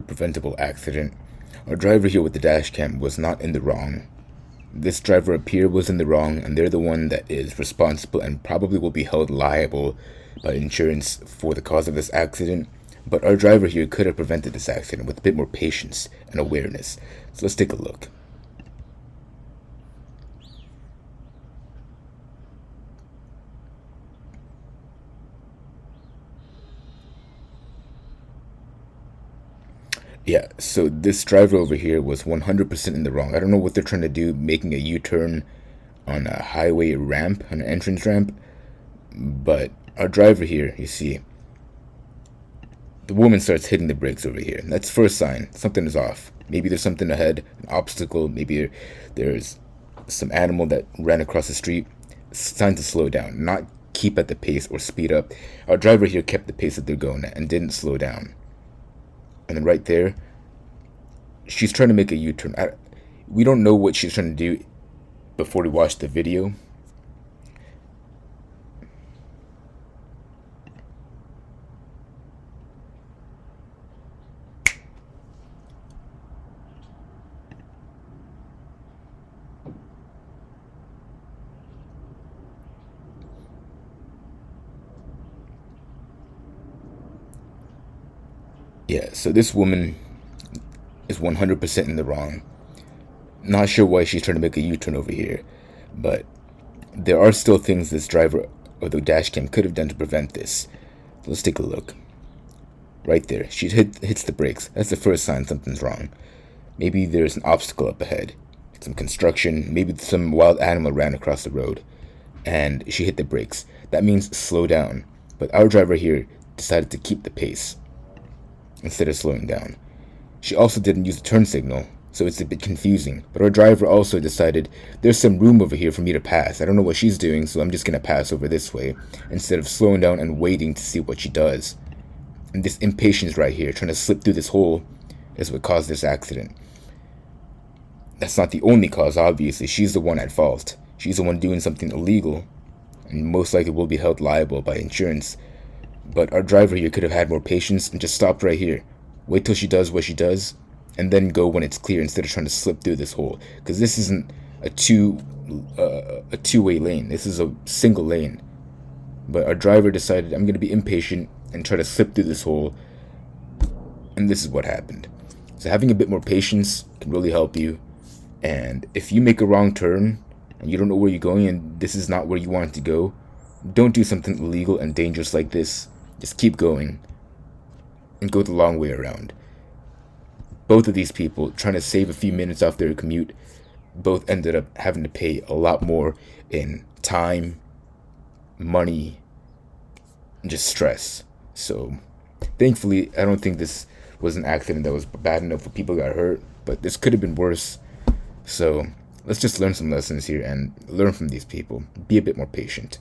Preventable accident. Our driver here with the dash cam was not in the wrong. This driver up here was in the wrong, and they're the one that is responsible and probably will be held liable by insurance for the cause of this accident. But our driver here could have prevented this accident with a bit more patience and awareness. So let's take a look. Yeah, so this driver over here was 100% in the wrong. I don't know what they're trying to do, making a U-turn on a highway ramp, on an entrance ramp. But our driver here, you see, the woman starts hitting the brakes over here. That's first sign. Something is off. Maybe there's something ahead, an obstacle. Maybe there's some animal that ran across the street. It's time to slow down, not keep at the pace or speed up. Our driver here kept the pace that they're going at and didn't slow down. And then right there, she's trying to make a U-turn. We don't know what she's trying to do before we watch the video. Yeah, so this woman is 100% in the wrong. Not sure why she's trying to make a U-turn over here, but there are still things this driver or the dash cam could have done to prevent this. Let's take a look. Right there, she hits the brakes. That's the first sign something's wrong. Maybe there's an obstacle up ahead, some construction, maybe some wild animal ran across the road, and she hit the brakes. That means slow down. But our driver here decided to keep the pace instead of slowing down. She also didn't use the turn signal, so it's a bit confusing. But our driver also decided there's some room over here for me to pass. I don't know what she's doing, so I'm just gonna pass over this way instead of slowing down and waiting to see what she does. And this impatience right here, trying to slip through this hole, is what caused this accident. That's not the only cause, obviously. She's the one at fault. She's the one doing something illegal, and most likely will be held liable by insurance. But our driver here could have had more patience and just stopped right here. Wait till she does what she does, and then go when it's clear instead of trying to slip through this hole. Because this isn't a two-way lane. This is a single lane. But our driver decided, I'm going to be impatient and try to slip through this hole. And this is what happened. So having a bit more patience can really help you. And if you make a wrong turn and you don't know where you're going and this is not where you want to go, don't do something illegal and dangerous like this. Just keep going and go the long way around. Both of these people, trying to save a few minutes off their commute, both ended up having to pay a lot more in time, money, and just stress. So thankfully, I don't think this was an accident that was bad enough for people got hurt, but this could have been worse. So let's just learn some lessons here and learn from these people. Be a bit more patient.